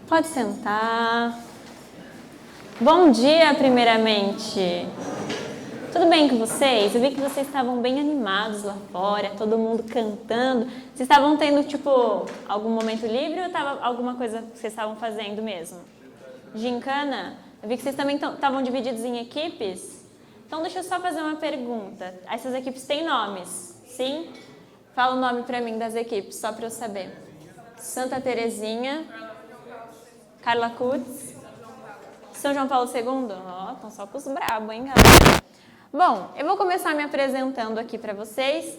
Pode sentar. Bom dia, primeiramente. Tudo bem com vocês? Eu vi que vocês estavam bem animados lá fora, todo mundo cantando. Vocês estavam tendo, algum momento livre ou estava alguma coisa que vocês estavam fazendo mesmo? Gincana? Eu vi que vocês também estavam divididos em equipes. Então, deixa eu só fazer uma pergunta. Essas equipes têm nomes, sim? Fala o nome para mim das equipes, só para eu saber. Santa Terezinha, Carla Kutz, São João Paulo II. Ó, estão só com os brabos, hein, galera? Bom, eu vou começar me apresentando aqui para vocês.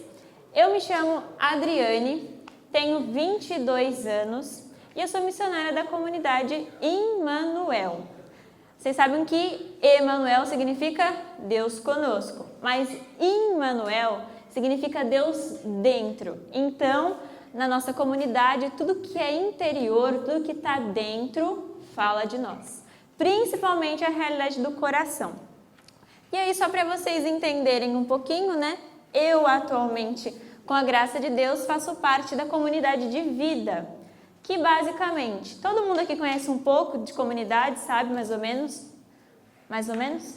Eu me chamo Adriane, tenho 22 anos e eu sou missionária da comunidade Immanuel. Vocês sabem que Emmanuel significa Deus conosco, mas Immanuel significa Deus dentro. Então, na nossa comunidade, tudo que é interior, tudo que está dentro, fala de nós. Principalmente a realidade do coração. E aí, só para vocês entenderem um pouquinho, né? Eu atualmente, com a graça de Deus, faço parte da comunidade de vida. Que basicamente, todo mundo aqui conhece um pouco de comunidade, sabe mais ou menos? Mais ou menos?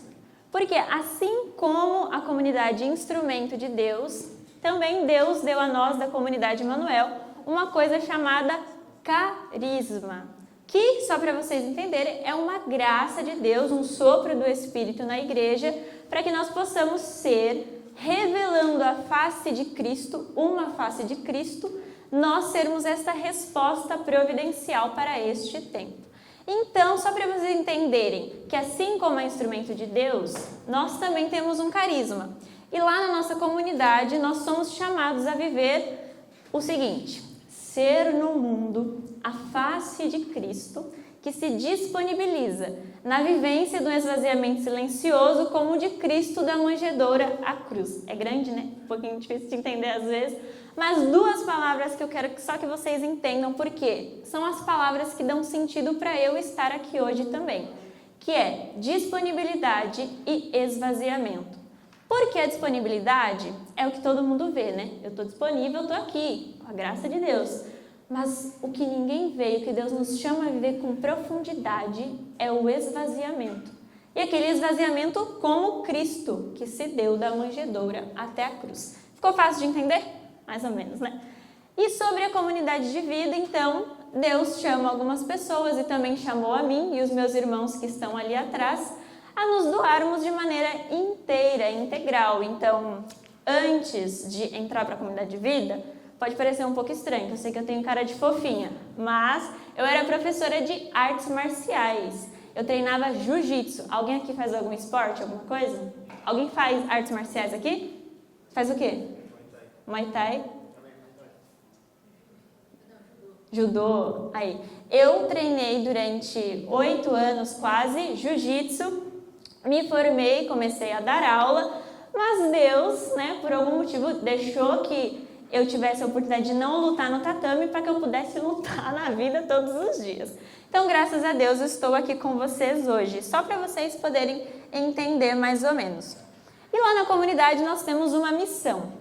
Porque assim como a comunidade Instrumento de Deus, também Deus deu a nós da comunidade Immanuel uma coisa chamada carisma. Que, só para vocês entenderem, é uma graça de Deus, um sopro do Espírito na igreja, para que nós possamos ser, revelando a face de Cristo, uma face de Cristo, nós sermos esta resposta providencial para este tempo. Então, só para vocês entenderem que assim como é instrumento de Deus, nós também temos um carisma. E lá na nossa comunidade, nós somos chamados a viver o seguinte: ser no mundo a face de Cristo, que se disponibiliza na vivência do esvaziamento silencioso como o de Cristo da manjedoura à cruz. É grande, né? Um pouquinho difícil de entender às vezes, mas duas palavras que eu quero só que vocês entendam por quê. São as palavras que dão sentido para eu estar aqui hoje também, que é disponibilidade e esvaziamento. Porque a disponibilidade é o que todo mundo vê, né? Eu estou disponível, eu estou aqui, com a graça de Deus. Mas o que ninguém vê, o que Deus nos chama a viver com profundidade, é o esvaziamento. E aquele esvaziamento como Cristo, que se deu da manjedoura até a cruz. Ficou fácil de entender? Mais ou menos, né? E sobre a comunidade de vida, então, Deus chama algumas pessoas e também chamou a mim e os meus irmãos que estão ali atrás a nos doarmos de maneira inteira, integral. Então, antes de entrar para a comunidade de vida, pode parecer um pouco estranho, eu sei que eu tenho cara de fofinha, mas eu era professora de artes marciais. Eu treinava jiu-jitsu. Alguém aqui faz algum esporte, alguma coisa? Alguém faz artes marciais aqui? Faz o quê? Muay Thai? Judô? Aí. Eu treinei durante 8 anos quase jiu-jitsu, me formei, comecei a dar aula, mas Deus, né, por algum motivo, deixou que eu tivesse a oportunidade de não lutar no tatame para que eu pudesse lutar na vida todos os dias. Então, graças a Deus, eu estou aqui com vocês hoje, só para vocês poderem entender mais ou menos. E lá na comunidade nós temos uma missão.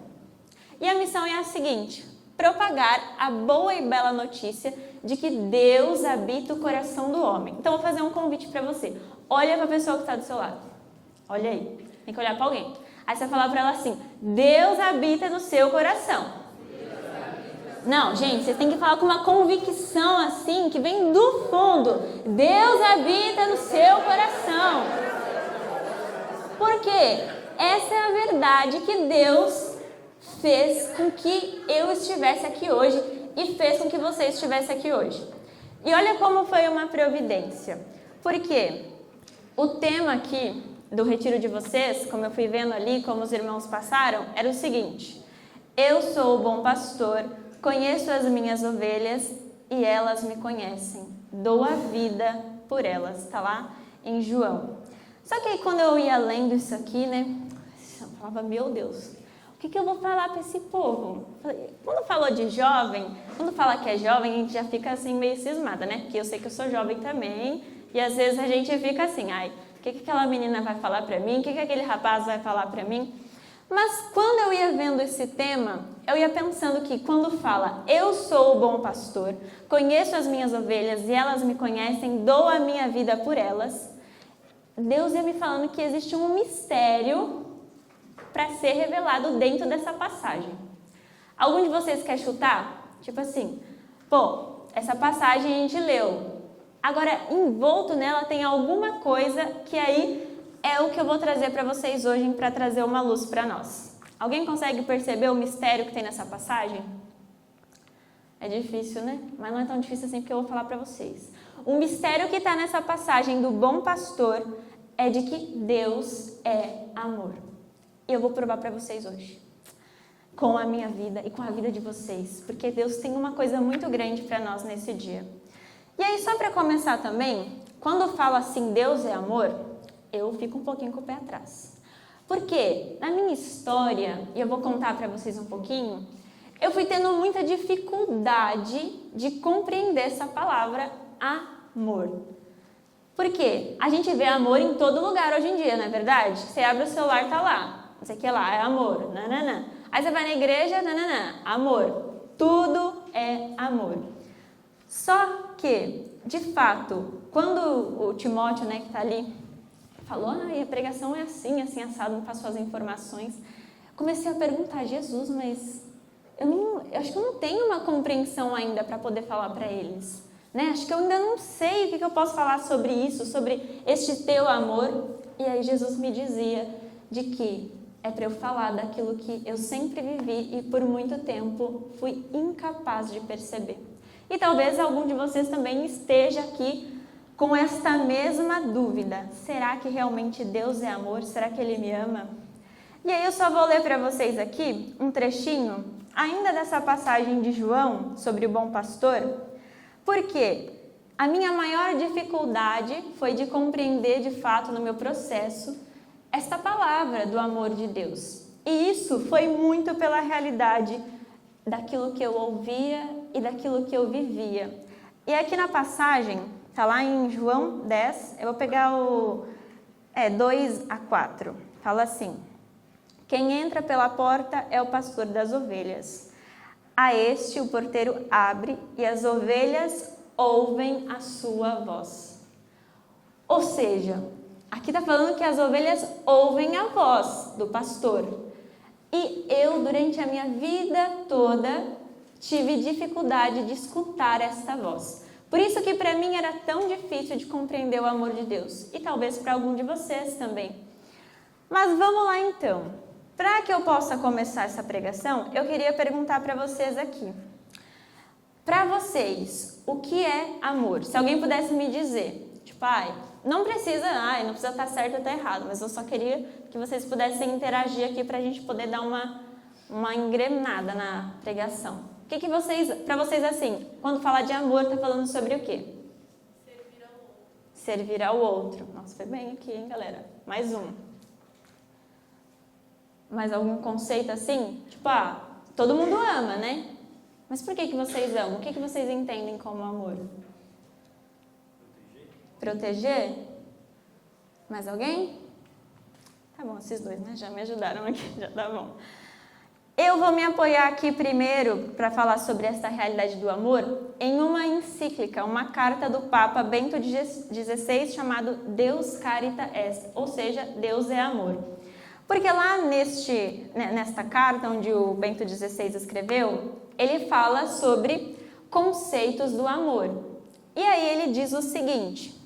E a missão é a seguinte: propagar a boa e bela notícia de que Deus habita o coração do homem. Então, vou fazer um convite para você. Olha para a pessoa que está do seu lado. Olha aí. Tem que olhar para alguém. Aí você vai falar para ela assim: Deus habita no seu coração. Não, gente, vocês têm que falar com uma convicção assim, que vem do fundo. Deus habita no seu coração. Por quê? Essa é a verdade que Deus fez com que eu estivesse aqui hoje e fez com que você estivesse aqui hoje. E olha como foi uma providência. Porque o tema aqui do retiro de vocês, como eu fui vendo ali, como os irmãos passaram, era o seguinte: eu sou o bom pastor, conheço as minhas ovelhas e elas me conhecem. Dou a vida por elas. Está lá em João. Só que aí quando eu ia lendo isso aqui, né, eu falava: meu Deus, o que eu vou falar para esse povo? Quando falou de jovem, quando fala que é jovem, a gente já fica assim meio cismada, né? Porque eu sei que eu sou jovem também e às vezes a gente fica assim: ai, o que aquela menina vai falar para mim? O que aquele rapaz vai falar para mim? Mas quando eu ia vendo esse tema, eu ia pensando que quando fala, eu sou o bom pastor, conheço as minhas ovelhas e elas me conhecem, dou a minha vida por elas, Deus ia me falando que existe um mistério para ser revelado dentro dessa passagem. Algum de vocês quer chutar? Tipo assim, pô, essa passagem a gente leu, agora envolto nela tem alguma coisa que aí é o que eu vou trazer para vocês hoje para trazer uma luz para nós. Alguém consegue perceber o mistério que tem nessa passagem? É difícil, né? Mas não é tão difícil assim porque eu vou falar para vocês. O mistério que está nessa passagem do bom pastor é de que Deus é amor. E eu vou provar para vocês hoje. Com a minha vida e com a vida de vocês. Porque Deus tem uma coisa muito grande para nós nesse dia. E aí, só para começar também, quando fala assim, Deus é amor, eu fico um pouquinho com o pé atrás. Porque na minha história, e eu vou contar para vocês um pouquinho, eu fui tendo muita dificuldade de compreender essa palavra amor. Por quê? A gente vê amor em todo lugar hoje em dia, não é verdade? Você abre o celular, tá lá. Não sei o que lá, é amor. Nananã. Aí você vai na igreja, nananã, amor. Tudo é amor. Só que, de fato, quando o Timóteo, né, que está ali, falou, a pregação é assim, assim, assado, me passou as informações. Comecei a perguntar, Jesus, mas eu acho que eu não tenho uma compreensão ainda para poder falar para eles. Né? Acho que eu ainda não sei o que eu posso falar sobre isso, sobre este teu amor. E aí Jesus me dizia de que é para eu falar daquilo que eu sempre vivi e por muito tempo fui incapaz de perceber. E talvez algum de vocês também esteja aqui com esta mesma dúvida. Será que realmente Deus é amor? Será que Ele me ama? E aí eu só vou ler para vocês aqui um trechinho, ainda dessa passagem de João, sobre o bom pastor, porque a minha maior dificuldade foi de compreender de fato no meu processo esta palavra do amor de Deus. E isso foi muito pela realidade daquilo que eu ouvia e daquilo que eu vivia. E aqui na passagem, está lá em João 10, eu vou pegar o 2 a 4. Fala assim, quem entra pela porta é o pastor das ovelhas. A este o porteiro abre e as ovelhas ouvem a sua voz. Ou seja, aqui está falando que as ovelhas ouvem a voz do pastor. E eu, durante a minha vida toda, tive dificuldade de escutar esta voz. Por isso que para mim era tão difícil de compreender o amor de Deus. E talvez para algum de vocês também. Mas vamos lá então. Para que eu possa começar essa pregação, eu queria perguntar para vocês aqui. Para vocês, o que é amor? Se alguém pudesse me dizer, tipo, não precisa estar certo ou estar errado, mas eu só queria que vocês pudessem interagir aqui para a gente poder dar uma engrenada na pregação. O que vocês, para vocês assim, quando fala de amor, está falando sobre o quê? Servir ao outro. Servir ao outro. Nossa, foi bem aqui, hein, galera? Mais um. Mais algum conceito assim? Tipo, todo mundo ama, né? Mas por que vocês amam? O que vocês entendem como amor? Proteger? Mais alguém? Tá bom, esses dois, né? Já me ajudaram aqui, já tá bom. Eu vou me apoiar aqui primeiro para falar sobre essa realidade do amor em uma encíclica, uma carta do Papa Bento XVI chamado Deus Carita Est, ou seja, Deus é amor. Porque lá nesta carta onde o Bento XVI escreveu, ele fala sobre conceitos do amor. E aí ele diz o seguinte,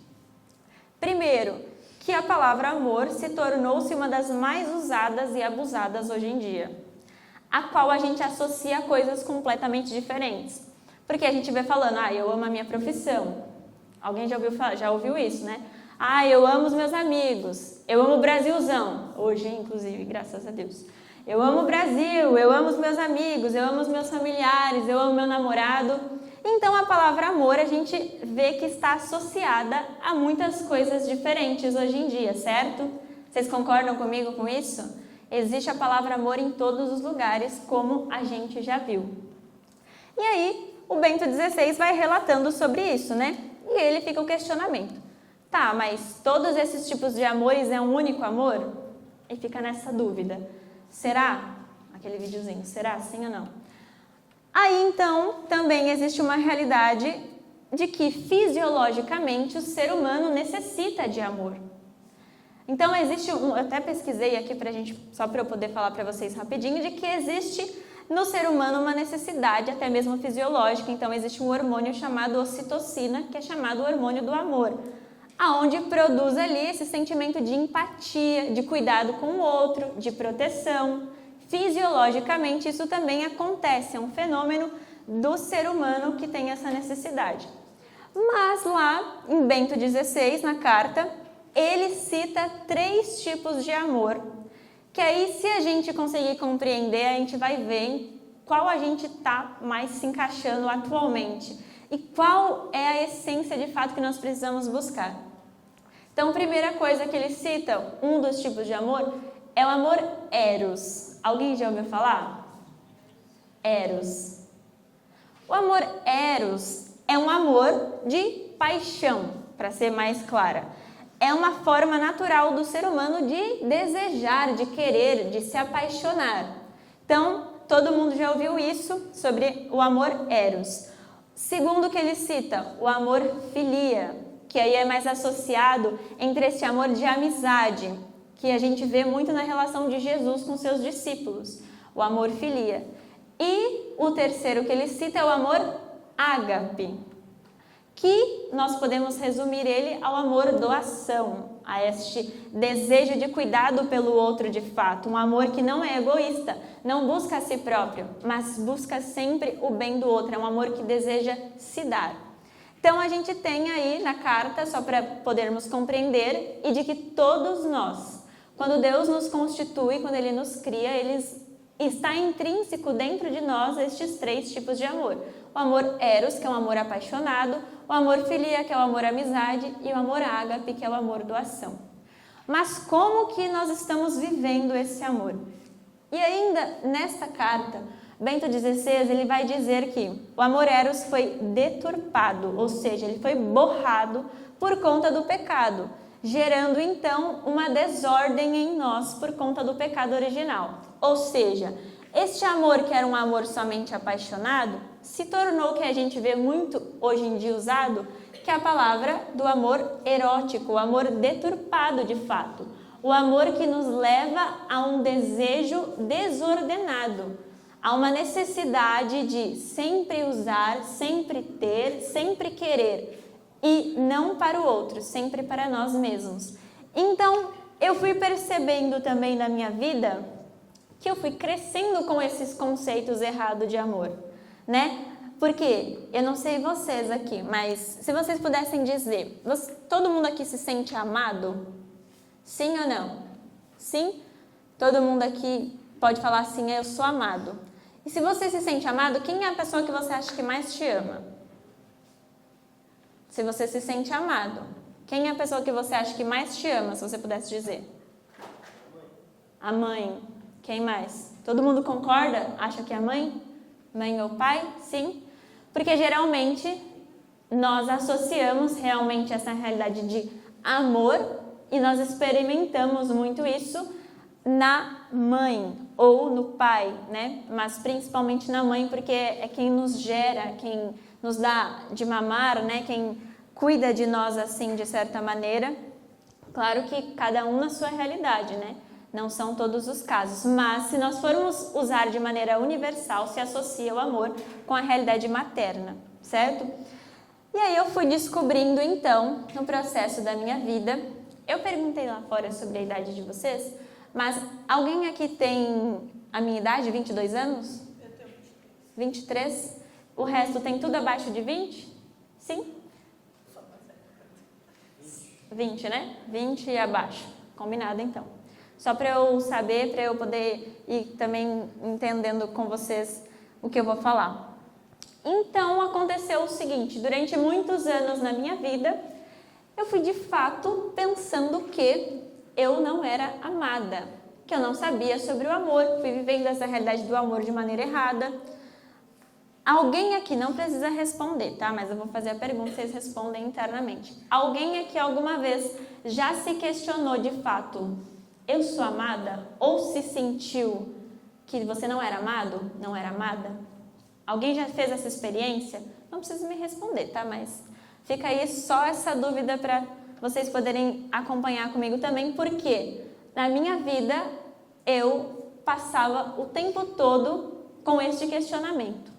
primeiro, que a palavra amor se tornou-se uma das mais usadas e abusadas hoje em dia, a qual a gente associa a coisas completamente diferentes. Porque a gente vê falando, eu amo a minha profissão. Alguém já ouviu isso, né? Eu amo os meus amigos, eu amo o Brasilzão, hoje inclusive, graças a Deus. Eu amo o Brasil, eu amo os meus amigos, eu amo os meus familiares, eu amo meu namorado. Então a palavra amor a gente vê que está associada a muitas coisas diferentes hoje em dia, certo? Vocês concordam comigo com isso? Existe a palavra amor em todos os lugares, como a gente já viu. E aí o Bento XVI vai relatando sobre isso, né? E ele fica o questionamento. Tá, mas todos esses tipos de amores é um único amor? E fica nessa dúvida. Será? Aquele videozinho, será sim ou não? Aí então também existe uma realidade de que fisiologicamente o ser humano necessita de amor. Então existe eu até pesquisei aqui só para eu poder falar para vocês rapidinho, de que existe no ser humano uma necessidade até mesmo fisiológica. Então existe um hormônio chamado ocitocina, que é chamado o hormônio do amor, aonde produz ali esse sentimento de empatia, de cuidado com o outro, de proteção. Fisiologicamente isso também acontece, é um fenômeno do ser humano que tem essa necessidade. Mas lá em Bento XVI, na carta, ele cita 3 tipos de amor, que aí se a gente conseguir compreender, a gente vai ver em qual a gente está mais se encaixando atualmente e qual é a essência de fato que nós precisamos buscar. Então, a primeira coisa que ele cita, um dos tipos de amor, é o amor eros. Alguém já ouviu falar? Eros. O amor eros é um amor de paixão, para ser mais clara. É uma forma natural do ser humano de desejar, de querer, de se apaixonar. Então, todo mundo já ouviu isso sobre o amor eros. Segundo que ele cita, o amor filia, que aí é mais associado entre esse amor de amizade, que a gente vê muito na relação de Jesus com seus discípulos, o amor filia. E o terceiro que ele cita é o amor ágape, que nós podemos resumir ele ao amor doação, a este desejo de cuidado pelo outro de fato, um amor que não é egoísta, não busca a si próprio, mas busca sempre o bem do outro, é um amor que deseja se dar. Então a gente tem aí na carta, só para podermos compreender, e de que todos nós, quando Deus nos constitui, quando Ele nos cria, está intrínseco dentro de nós estes 3 tipos de amor. O amor eros, que é um amor apaixonado, o amor filia, que é o amor amizade, e o amor ágape, que é o amor doação. Mas como que nós estamos vivendo esse amor? E ainda nesta carta, Bento XVI ele vai dizer que o amor eros foi deturpado, ou seja, ele foi borrado por conta do pecado, gerando então uma desordem em nós por conta do pecado original. Ou seja, este amor que era um amor somente apaixonado, se tornou o que a gente vê muito hoje em dia usado, que é a palavra do amor erótico, o amor deturpado de fato. O amor que nos leva a um desejo desordenado, a uma necessidade de sempre usar, sempre ter, sempre querer, e não para o outro, sempre para nós mesmos. Então, eu fui percebendo também na minha vida que eu fui crescendo com esses conceitos errados de amor, né? Porque, eu não sei vocês aqui, mas se vocês pudessem dizer, todo mundo aqui se sente amado? Sim ou não? Sim? Todo mundo aqui pode falar assim, eu sou amado. E se você se sente amado, quem é a pessoa que você acha que mais te ama? Se você se sente amado, quem é a pessoa que você acha que mais te ama, se você pudesse dizer? A mãe. Quem mais? Todo mundo concorda? Acha que é a mãe? Mãe ou pai? Sim. Porque geralmente nós associamos realmente essa realidade de amor e nós experimentamos muito isso na mãe ou no pai, né? Mas principalmente na mãe, porque é quem nos gera, quem nos dá de mamar, né? Quem cuida de nós assim, de certa maneira. Claro que cada um na sua realidade, né? Não são todos os casos, mas se nós formos usar de maneira universal, se associa o amor com a realidade materna, certo? E aí eu fui descobrindo então, no processo da minha vida, eu perguntei lá fora sobre a idade de vocês, mas alguém aqui tem a minha idade, 22 anos? Eu tenho 23. 23? O resto tem tudo abaixo de 20? Sim? 20, né? 20 e abaixo. Combinado então. Só para eu saber, para eu poder ir também entendendo com vocês o que eu vou falar. Então, aconteceu o seguinte, durante muitos anos na minha vida, eu fui de fato pensando que eu não era amada, que eu não sabia sobre o amor, fui vivendo essa realidade do amor de maneira errada. Alguém aqui não precisa responder, tá? Mas eu vou fazer a pergunta e vocês respondem internamente. Alguém aqui alguma vez já se questionou de fato eu sou amada? Ou se sentiu que você não era amado, não era amada? Alguém já fez essa experiência? Não precisa me responder, tá? Mas fica aí só essa dúvida para vocês poderem acompanhar comigo também, porque na minha vida eu passava o tempo todo com este questionamento.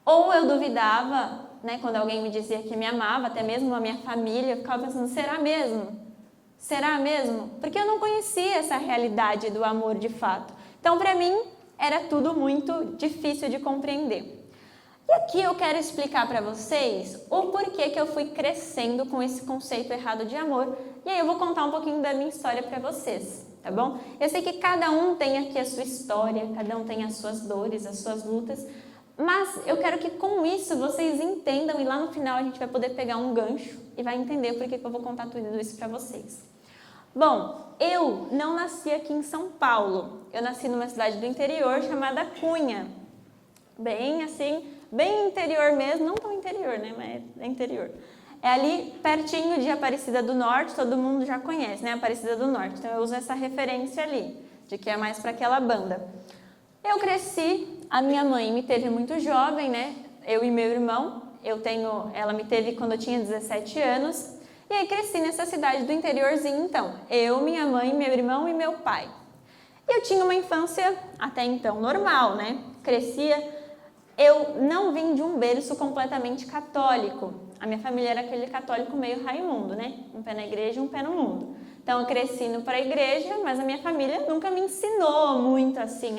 Ou eu duvidava, né, quando alguém me dizia que me amava, até mesmo a minha família, eu ficava pensando, será mesmo? Será mesmo? Porque eu não conhecia essa realidade do amor de fato. Então, para mim, era tudo muito difícil de compreender. E aqui eu quero explicar para vocês o porquê que eu fui crescendo com esse conceito errado de amor. E aí eu vou contar um pouquinho da minha história para vocês, tá bom? Eu sei que cada um tem aqui a sua história, cada um tem as suas dores, as suas lutas, mas eu quero que com isso vocês entendam e lá no final a gente vai poder pegar um gancho e vai entender por que eu vou contar tudo isso para vocês. Bom, eu não nasci aqui em São Paulo, eu nasci numa cidade do interior chamada Cunha, bem assim, bem interior mesmo, não tão interior, né, mas é interior. É ali pertinho de Aparecida do Norte, todo mundo já conhece, né, Aparecida do Norte, então eu uso essa referência ali, de que é mais para aquela banda. Eu cresci, a minha mãe me teve muito jovem, né, eu e meu irmão, ela me teve quando eu tinha 17 anos, e aí cresci nessa cidade do interiorzinho, então, eu, minha mãe, meu irmão e meu pai. Eu tinha uma infância até então normal, né, crescia. Eu não vim de um berço completamente católico. A minha família era aquele católico meio Raimundo, né? Um pé na igreja e um pé no mundo. Então, eu cresci indo para a igreja, mas a minha família nunca me ensinou muito assim,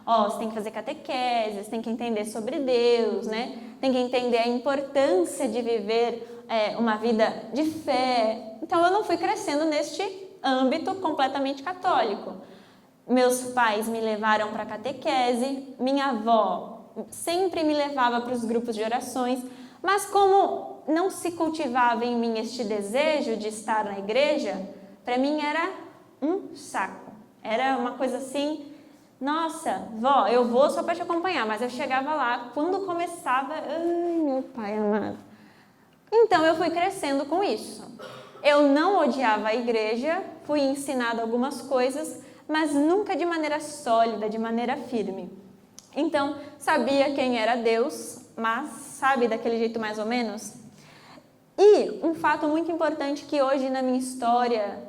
você tem que fazer catequese, você tem que entender sobre Deus, né? Tem que entender a importância de viver uma vida de fé. Então, eu não fui crescendo neste âmbito completamente católico. Meus pais me levaram para a catequese, minha avó sempre me levava para os grupos de orações, mas como não se cultivava em mim este desejo de estar na igreja, para mim era um saco. Era uma coisa assim, nossa, vó, eu vou só para te acompanhar, mas eu chegava lá, quando começava, ai meu pai amado. Então eu fui crescendo com isso. Eu não odiava a igreja, fui ensinada algumas coisas, mas nunca de maneira sólida, de maneira firme. Então, sabia quem era Deus, mas sabe daquele jeito mais ou menos? E um fato muito importante que hoje na minha história,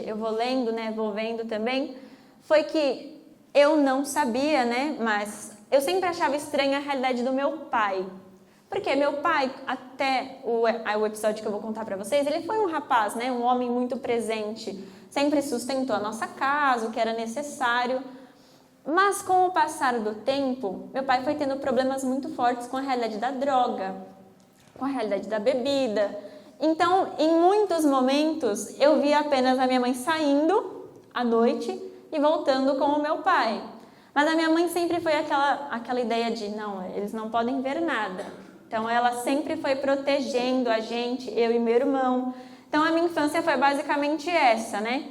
eu vou lendo, né, vou vendo também, foi que eu não sabia, né, mas eu sempre achava estranha a realidade do meu pai. Porque meu pai, até o episódio que eu vou contar para vocês, ele foi um rapaz, né, um homem muito presente, sempre sustentou a nossa casa, o que era necessário. Mas com o passar do tempo, meu pai foi tendo problemas muito fortes com a realidade da droga, com a realidade da bebida. Então, em muitos momentos, eu via apenas a minha mãe saindo à noite e voltando com o meu pai. Mas a minha mãe sempre foi aquela ideia de, não, eles não podem ver nada. Então, ela sempre foi protegendo a gente, eu e meu irmão. Então, a minha infância foi basicamente essa, né?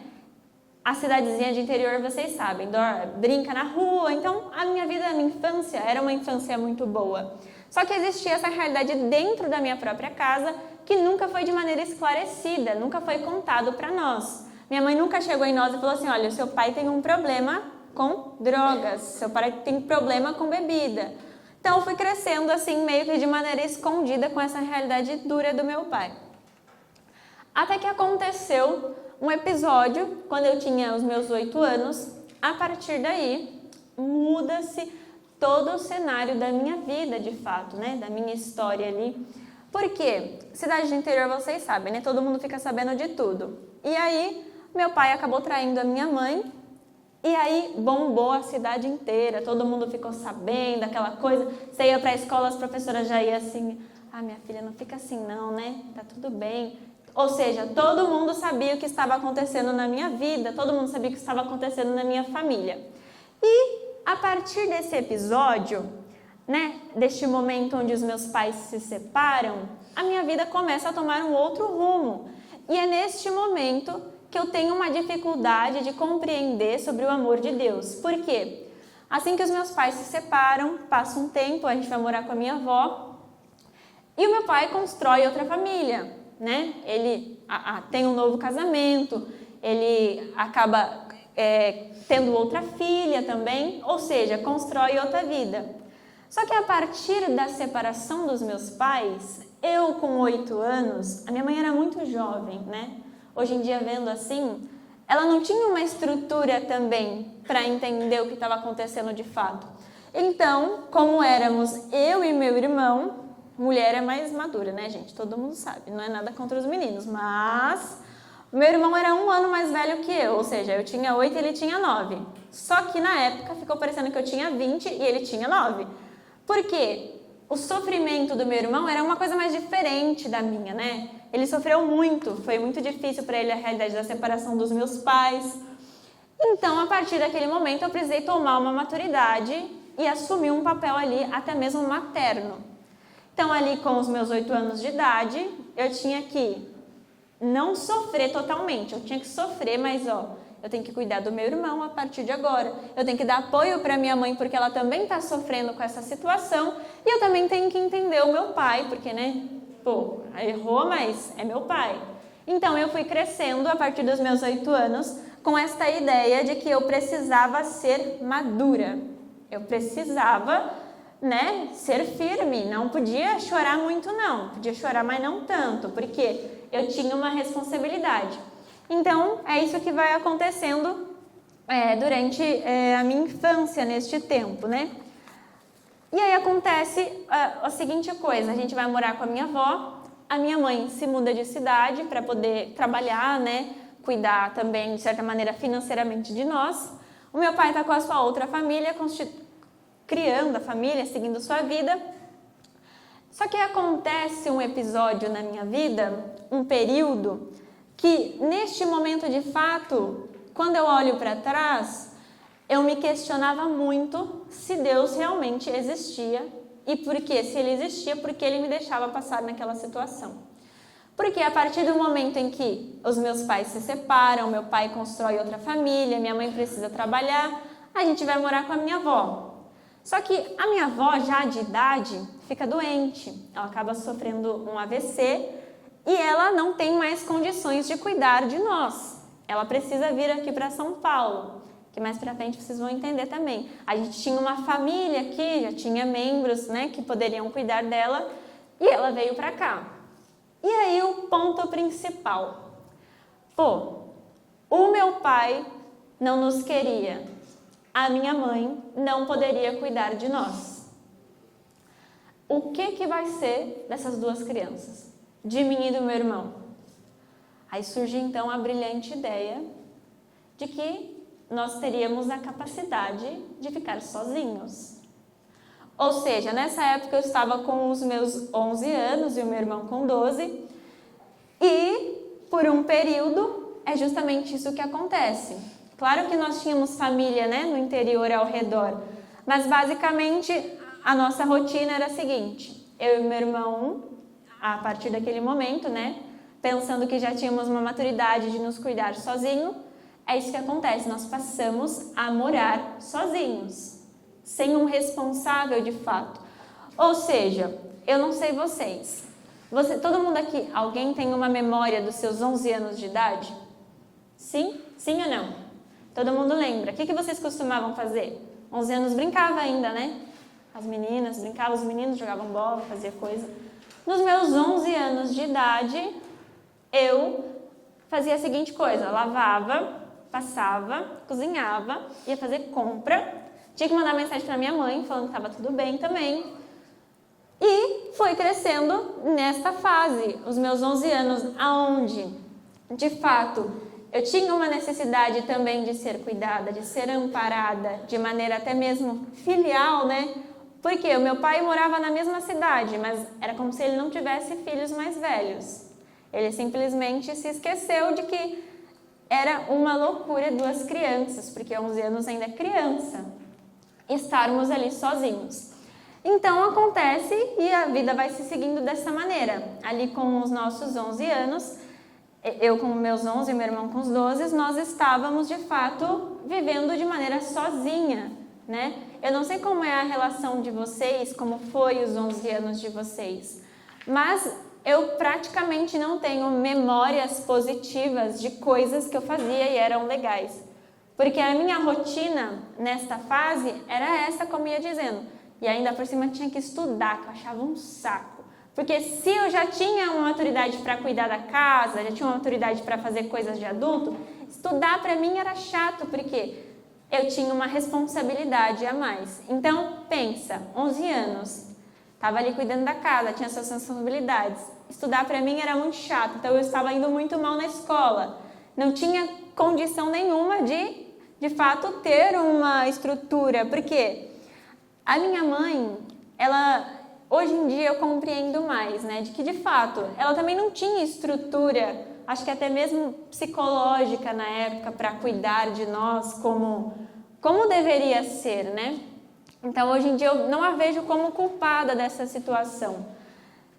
A cidadezinha de interior, vocês sabem, brinca na rua. Então, a minha vida, a minha infância, era uma infância muito boa. Só que existia essa realidade dentro da minha própria casa que nunca foi de maneira esclarecida, nunca foi contado para nós. Minha mãe nunca chegou em nós e falou assim, olha, o seu pai tem um problema com drogas, seu pai tem problema com bebida. Então, eu fui crescendo assim, meio que de maneira escondida com essa realidade dura do meu pai. Até que aconteceu um episódio, quando eu tinha os meus 8 anos, a partir daí, muda-se todo o cenário da minha vida, de fato, né? Da minha história ali. Por quê? Cidade de interior, vocês sabem, né? Todo mundo fica sabendo de tudo. E aí, meu pai acabou traindo a minha mãe, e aí bombou a cidade inteira, todo mundo ficou sabendo, aquela coisa. Você ia para a escola, as professoras já iam assim, minha filha, não fica assim não, né? Tá tudo bem. Ou seja, todo mundo sabia o que estava acontecendo na minha vida, todo mundo sabia o que estava acontecendo na minha família. E a partir desse episódio, né, deste momento onde os meus pais se separam, a minha vida começa a tomar um outro rumo. E é neste momento que eu tenho uma dificuldade de compreender sobre o amor de Deus. Por quê? Assim que os meus pais se separam, passa um tempo, a gente vai morar com a minha avó, e o meu pai constrói outra família. Né? Ele tem um novo casamento, ele acaba tendo outra filha também, ou seja, constrói outra vida. Só que a partir da separação dos meus pais, eu com 8 anos, a minha mãe era muito jovem, né? Hoje em dia, vendo assim, ela não tinha uma estrutura também para entender o que estava acontecendo de fato. Então, como éramos eu e meu irmão, mulher é mais madura, né, gente? Todo mundo sabe, não é nada contra os meninos, mas meu irmão era 1 ano mais velho que eu, ou seja, eu tinha 8 e ele tinha 9. Só que na época ficou parecendo que eu tinha 20 e ele tinha 9. Por quê? O sofrimento do meu irmão era uma coisa mais diferente da minha, né? Ele sofreu muito, foi muito difícil para ele a realidade da separação dos meus pais. Então, a partir daquele momento, eu precisei tomar uma maturidade e assumir um papel ali, até mesmo materno. Então, ali com os meus 8 anos de idade, eu tinha que não sofrer totalmente, eu tinha que sofrer, mas eu tenho que cuidar do meu irmão a partir de agora. Eu tenho que dar apoio para minha mãe, porque ela também está sofrendo com essa situação. E eu também tenho que entender o meu pai, porque, né, errou, mas é meu pai. Então, eu fui crescendo a partir dos meus 8 anos com esta ideia de que eu precisava ser madura. Eu precisava, né, ser firme, não podia chorar muito não, podia chorar, mas não tanto, porque eu tinha uma responsabilidade. Então, é isso que vai acontecendo durante a minha infância, neste tempo, né? E aí acontece a seguinte coisa, a gente vai morar com a minha avó, a minha mãe se muda de cidade para poder trabalhar, né? Cuidar também, de certa maneira, financeiramente de nós. O meu pai está com a sua outra família, criando a família, seguindo sua vida. Só que acontece um episódio na minha vida, um período, que neste momento de fato, quando eu olho para trás, eu me questionava muito se Deus realmente existia e por que, se Ele existia, porque Ele me deixava passar naquela situação. Porque a partir do momento em que os meus pais se separam, meu pai constrói outra família, minha mãe precisa trabalhar, a gente vai morar com a minha avó. Só que a minha avó, já de idade, fica doente, ela acaba sofrendo um AVC e ela não tem mais condições de cuidar de nós. Ela precisa vir aqui para São Paulo, que mais para frente vocês vão entender também. A gente tinha uma família aqui, já tinha membros, né, que poderiam cuidar dela e ela veio para cá. E aí o ponto principal, o meu pai não nos queria, a minha mãe não poderia cuidar de nós. O que vai ser dessas duas crianças? De mim e do meu irmão? Aí surge então a brilhante ideia de que nós teríamos a capacidade de ficar sozinhos. Ou seja, nessa época eu estava com os meus 11 anos e o meu irmão com 12. E por um período é justamente isso que acontece. Claro que nós tínhamos família, né, no interior ao redor. Mas basicamente a nossa rotina era a seguinte. Eu e meu irmão, a partir daquele momento, né, pensando que já tínhamos uma maturidade de nos cuidar sozinho, é isso que acontece. Nós passamos a morar sozinhos, sem um responsável de fato. Ou seja, eu não sei vocês. Todo mundo aqui, alguém tem uma memória dos seus 11 anos de idade? Sim? Sim ou não? Todo mundo lembra. O que vocês costumavam fazer? 11 anos brincava ainda, né? As meninas brincavam, os meninos jogavam bola, fazia coisa. Nos meus 11 anos de idade, eu fazia a seguinte coisa. Lavava, passava, cozinhava, ia fazer compra. Tinha que mandar mensagem para minha mãe, falando que estava tudo bem também. E foi crescendo nesta fase, os meus 11 anos, aonde, de fato, eu tinha uma necessidade também de ser cuidada, de ser amparada, de maneira até mesmo filial, né? Porque o meu pai morava na mesma cidade, mas era como se ele não tivesse filhos mais velhos. Ele simplesmente se esqueceu de que era uma loucura duas crianças, porque 11 anos ainda é criança, estarmos ali sozinhos. Então acontece e a vida vai se seguindo dessa maneira. Ali com os nossos 11 anos, eu com meus 11 e meu irmão com os 12, nós estávamos de fato vivendo de maneira sozinha, né? Eu não sei como é a relação de vocês, como foi os 11 anos de vocês, mas eu praticamente não tenho memórias positivas de coisas que eu fazia e eram legais. Porque a minha rotina nesta fase era essa, como ia dizendo. E ainda por cima tinha que estudar, que eu achava um saco. Porque se eu já tinha uma maturidade para cuidar da casa, já tinha uma maturidade para fazer coisas de adulto, estudar para mim era chato, porque eu tinha uma responsabilidade a mais. Então, pensa, 11 anos, estava ali cuidando da casa, tinha suas responsabilidades. Estudar para mim era muito chato, então eu estava indo muito mal na escola. Não tinha condição nenhuma de fato, ter uma estrutura. Porque a minha mãe, hoje em dia eu compreendo mais, né? De que, de fato, ela também não tinha estrutura, acho que até mesmo psicológica na época, para cuidar de nós como deveria ser, né? Então, hoje em dia eu não a vejo como culpada dessa situação.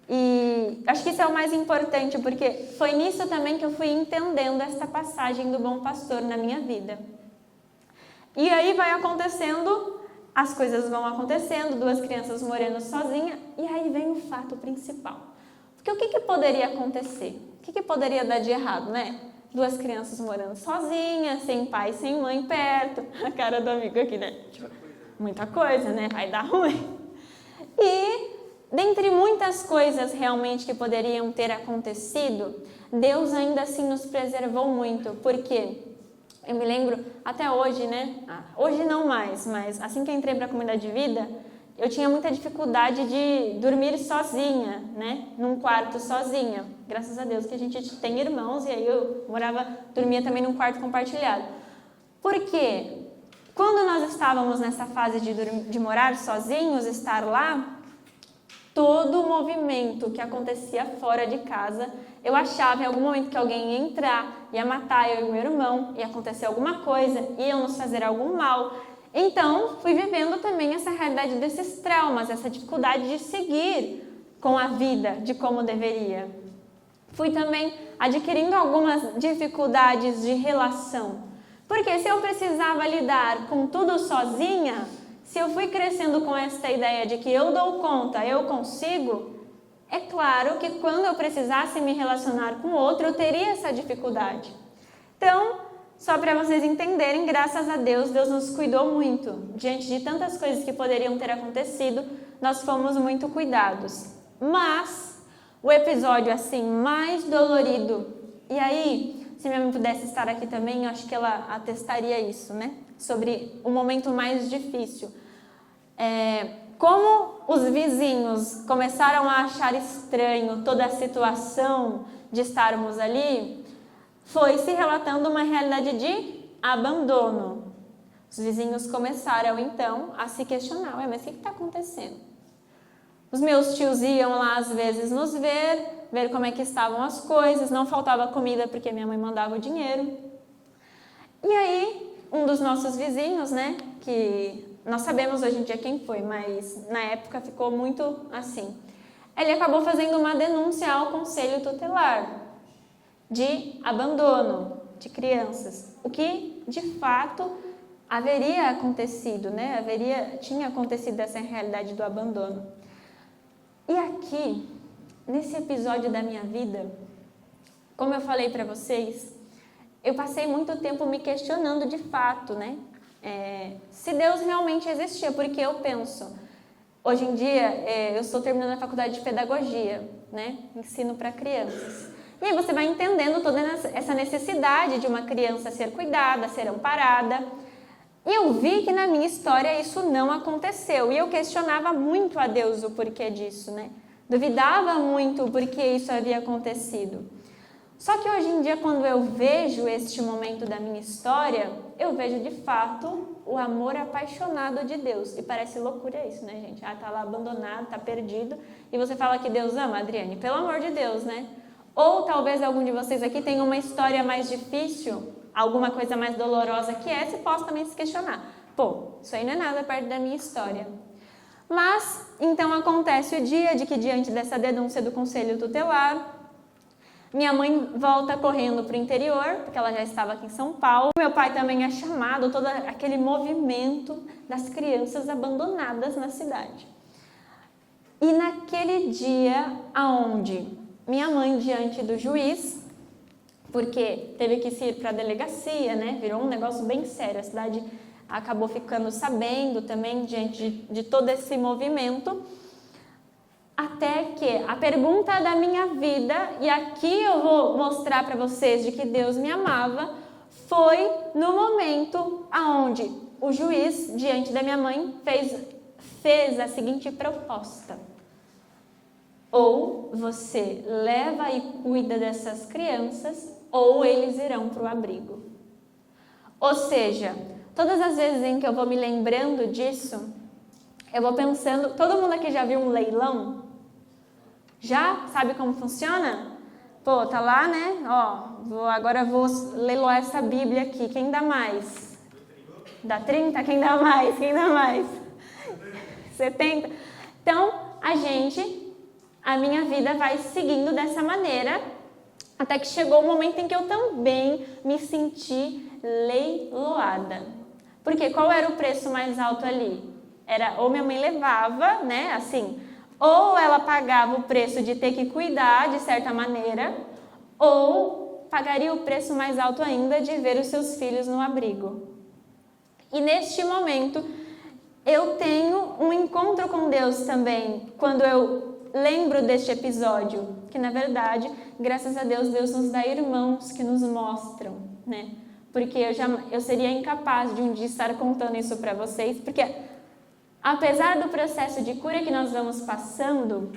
E acho que isso é o mais importante, porque foi nisso também que eu fui entendendo essa passagem do bom pastor na minha vida. E aí vai acontecendo, as coisas vão acontecendo, 2 crianças morando sozinhas, e aí vem o fato principal. Porque o que poderia acontecer? O que poderia dar de errado, né? 2 crianças morando sozinhas, sem pai, sem mãe perto. A cara do amigo aqui, né? Muita coisa, né? Vai dar ruim. E, dentre muitas coisas realmente que poderiam ter acontecido, Deus ainda assim nos preservou muito. Porque eu me lembro, até hoje, né? Hoje não mais, mas assim que eu entrei para a comunidade de vida, eu tinha muita dificuldade de dormir sozinha, né? Num quarto sozinha. Graças a Deus que a gente tem irmãos, e aí eu dormia também num quarto compartilhado. Por quê? Quando nós estávamos nessa fase de morar sozinhos, estar lá, todo o movimento que acontecia fora de casa, eu achava em algum momento que alguém ia entrar, ia matar eu e meu irmão, ia acontecer alguma coisa, iam nos fazer algum mal. Então, fui vivendo também essa realidade desses traumas, essa dificuldade de seguir com a vida de como deveria. Fui também adquirindo algumas dificuldades de relação. Porque se eu precisava lidar com tudo sozinha, se eu fui crescendo com essa ideia de que eu dou conta, eu consigo, é claro que quando eu precisasse me relacionar com outro, eu teria essa dificuldade. Então, só para vocês entenderem, graças a Deus, Deus nos cuidou muito. Diante de tantas coisas que poderiam ter acontecido, nós fomos muito cuidados. Mas, o episódio assim mais dolorido, e aí, se minha mãe pudesse estar aqui também, eu acho que ela atestaria isso, né? Sobre o momento mais difícil. Como os vizinhos começaram a achar estranho toda a situação de estarmos ali, foi se relatando uma realidade de abandono. Os vizinhos começaram, então, a se questionar, mas o que está acontecendo? Os meus tios iam lá, às vezes, nos ver como é que estavam as coisas, não faltava comida porque minha mãe mandava o dinheiro. E aí, um dos nossos vizinhos, né, que nós sabemos hoje em dia quem foi, mas na época ficou muito assim, ele acabou fazendo uma denúncia ao Conselho Tutelar de abandono de crianças, o que de fato haveria acontecido, né? Tinha acontecido essa realidade do abandono. E aqui, nesse episódio da minha vida, como eu falei para vocês, eu passei muito tempo me questionando de fato, né? Se Deus realmente existia, porque eu penso, hoje em dia eu estou terminando a faculdade de pedagogia, né? Ensino para crianças. E aí você vai entendendo toda essa necessidade de uma criança ser cuidada, ser amparada. E eu vi que na minha história isso não aconteceu. E eu questionava muito a Deus o porquê disso, né? Duvidava muito o porquê isso havia acontecido. Só que hoje em dia, quando eu vejo este momento da minha história, eu vejo de fato o amor apaixonado de Deus. E parece loucura isso, né, gente? Tá lá abandonado, tá perdido. E você fala que Deus ama, Adriane? Pelo amor de Deus, né? Ou talvez algum de vocês aqui tenha uma história mais difícil, alguma coisa mais dolorosa que essa, e possa também se questionar. Pô, isso aí não é nada perto da minha história. Mas, então acontece o dia de que, diante dessa denúncia do Conselho Tutelar, minha mãe volta correndo para o interior, porque ela já estava aqui em São Paulo. Meu pai também é chamado, todo aquele movimento das crianças abandonadas na cidade. E naquele dia aonde minha mãe, diante do juiz, porque teve que se ir para a delegacia, né? Virou um negócio bem sério. A cidade acabou ficando sabendo também diante de todo esse movimento. Até que a pergunta da minha vida, e aqui eu vou mostrar para vocês de que Deus me amava, foi no momento aonde o juiz, diante da minha mãe, fez a seguinte proposta: ou você leva e cuida dessas crianças, ou eles irão para o abrigo. Ou seja, todas as vezes em que eu vou me lembrando disso, eu vou pensando... Todo mundo aqui já viu um leilão? Já? Sabe como funciona? Pô, tá lá, né? Ó, agora vou leiloar essa Bíblia aqui. Quem dá mais? Dá 30? Quem dá mais? Quem dá mais? 70? Então, a minha vida vai seguindo dessa maneira, até que chegou o momento em que eu também me senti leiloada. Porque qual era o preço mais alto ali? Era ou minha mãe levava, né, assim, ou ela pagava o preço de ter que cuidar de certa maneira, ou pagaria o preço mais alto ainda de ver os seus filhos no abrigo. E neste momento, eu tenho um encontro com Deus também, quando eu lembro deste episódio, que na verdade, graças a Deus, Deus nos dá irmãos que nos mostram, né? Porque eu seria incapaz de um dia estar contando isso para vocês, porque apesar do processo de cura que nós vamos passando,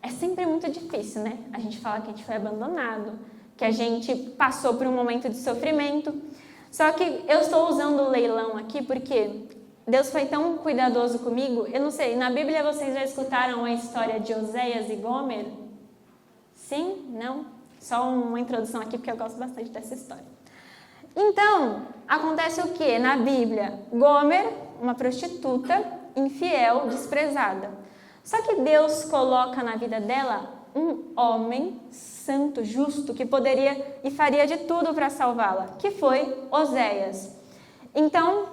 é sempre muito difícil, né? A gente fala que a gente foi abandonado, que a gente passou por um momento de sofrimento. Só que eu estou usando o leilão aqui porque Deus foi tão cuidadoso comigo. Eu não sei, na Bíblia vocês já escutaram a história de Oséias e Gomer? Sim? Não? Só uma introdução aqui porque eu gosto bastante dessa história. Então, acontece o quê? Na Bíblia, Gomer, uma prostituta, infiel, desprezada. Só que Deus coloca na vida dela um homem santo, justo, que poderia e faria de tudo para salvá-la, que foi Oséias. Então,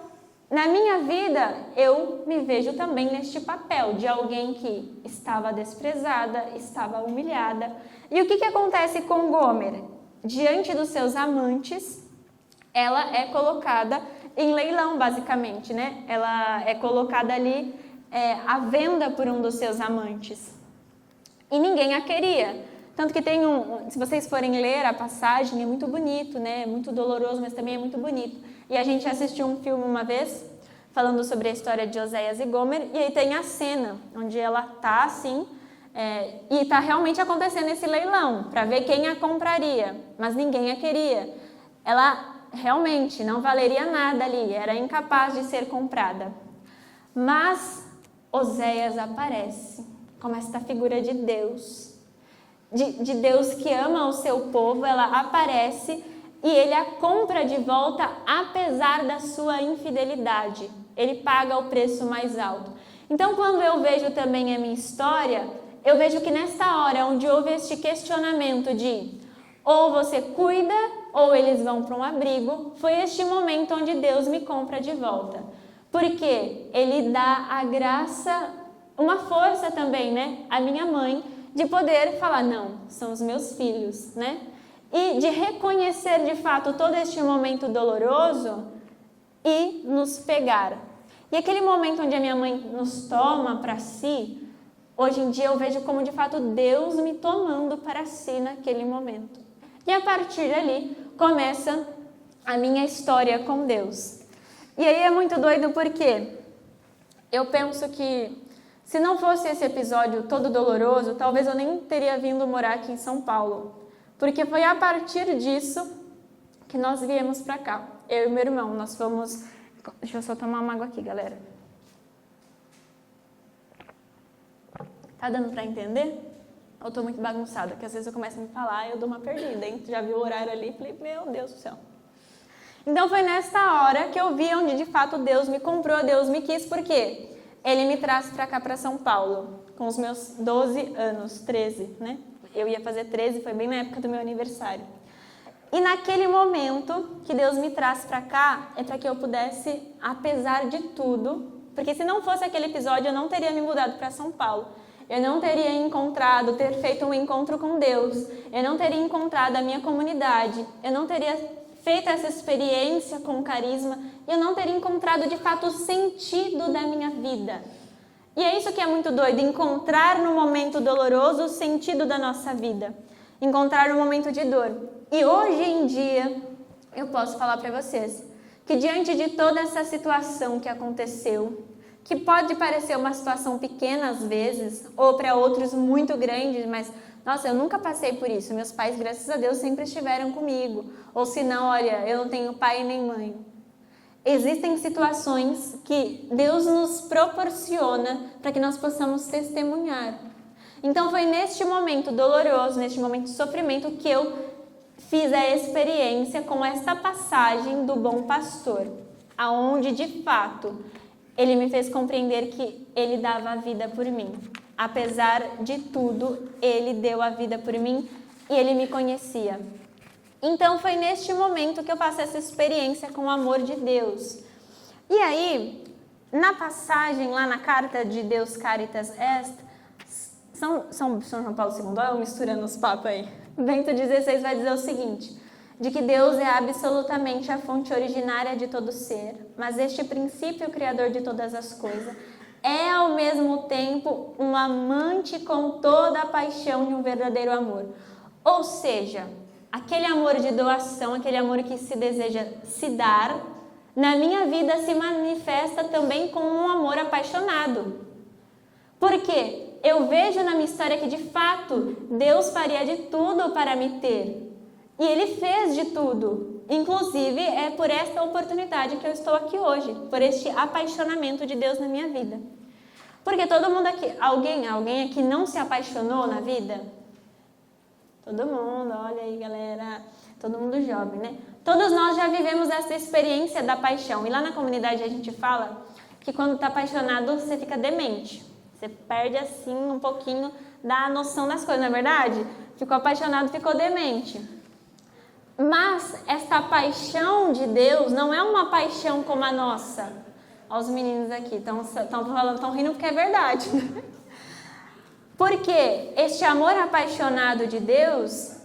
na minha vida, eu me vejo também neste papel de alguém que estava desprezada, estava humilhada. E o que acontece com Gomer? Diante dos seus amantes, ela é colocada em leilão, basicamente, né? Ela é colocada ali à venda por um dos seus amantes. E ninguém a queria. Tanto que tem se vocês forem ler a passagem, é muito bonito, né? É muito doloroso, mas também é muito bonito. E a gente assistiu um filme uma vez, falando sobre a história de Oséias e Gomer, e aí tem a cena onde ela tá assim, e tá realmente acontecendo esse leilão, para ver quem a compraria, mas ninguém a queria. Ela realmente não valeria nada ali, era incapaz de ser comprada. Mas Oséias aparece como esta figura de Deus, de Deus que ama o seu povo. Ela aparece e ele a compra de volta apesar da sua infidelidade. Ele paga o preço mais alto. Então, quando eu vejo também a minha história, eu vejo que nesta hora onde houve este questionamento de ou você cuida ou eles vão para um abrigo, foi este momento onde Deus me compra de volta. Porque ele dá a graça, uma força também, né? A minha mãe, de poder falar, não, são os meus filhos, né? E de reconhecer de fato todo este momento doloroso e nos pegar. E aquele momento onde a minha mãe nos toma para si, hoje em dia eu vejo como de fato Deus me tomando para si naquele momento. E a partir dali começa a minha história com Deus. E aí é muito doido porque eu penso que se não fosse esse episódio todo doloroso, talvez eu nem teria vindo morar aqui em São Paulo. Porque foi a partir disso que nós viemos para cá. Eu e meu irmão, nós fomos... Deixa eu só tomar uma água aqui, galera. Tá dando para entender? Ou eu tô muito bagunçada? Porque às vezes eu começo a me falar e eu dou uma perdida, hein? Já vi o horário ali e falei, meu Deus do céu. Então foi nesta hora que eu vi onde de fato Deus me comprou, Deus me quis, porque Ele me traz para cá, para São Paulo, com os meus 12 anos, 13, né? Eu ia fazer 13, foi bem na época do meu aniversário. E naquele momento que Deus me traz para cá, é para que eu pudesse, apesar de tudo, porque se não fosse aquele episódio, eu não teria me mudado para São Paulo. eu não teria ter feito um encontro com Deus, eu não teria encontrado a minha comunidade, eu não teria feito essa experiência com carisma, e eu não teria encontrado de fato o sentido da minha vida. E é isso que é muito doido, encontrar no momento doloroso o sentido da nossa vida, encontrar no momento de dor. E hoje em dia, eu posso falar para vocês que diante de toda essa situação que aconteceu, que pode parecer uma situação pequena às vezes, ou para outros muito grande, mas, nossa, eu nunca passei por isso. Meus pais, graças a Deus, sempre estiveram comigo. Ou se não, olha, eu não tenho pai nem mãe. Existem situações que Deus nos proporciona para que nós possamos testemunhar. Então, foi neste momento doloroso, neste momento de sofrimento, que eu fiz a experiência com esta passagem do bom pastor, aonde, de fato, ele me fez compreender que ele dava a vida por mim. Apesar de tudo, ele deu a vida por mim e ele me conhecia. Então, foi neste momento que eu faço essa experiência com o amor de Deus. E aí, na passagem, lá na carta de Deus Caritas Est, São João Paulo II, olha eu misturando os papos aí. Bento XVI vai dizer o seguinte, de que Deus é absolutamente a fonte originária de todo ser, mas este princípio criador de todas as coisas é ao mesmo tempo um amante com toda a paixão de um verdadeiro amor. Ou seja, aquele amor de doação, aquele amor que se deseja se dar, na minha vida se manifesta também com um amor apaixonado. Por quê? Eu vejo na minha história que, de fato, Deus faria de tudo para me ter. E Ele fez de tudo. Inclusive, é por esta oportunidade que eu estou aqui hoje, por este apaixonamento de Deus na minha vida. Porque todo mundo aqui, alguém aqui não se apaixonou na vida? Todo mundo, olha aí, galera, todo mundo jovem, né? Todos nós já vivemos essa experiência da paixão. E lá na comunidade a gente fala que quando está apaixonado, você fica demente. Você perde, assim, um pouquinho da noção das coisas, não é verdade? Ficou apaixonado, ficou demente. Mas esta paixão de Deus não é uma paixão como a nossa. Olha os meninos aqui, estão rindo porque é verdade. Porque este amor apaixonado de Deus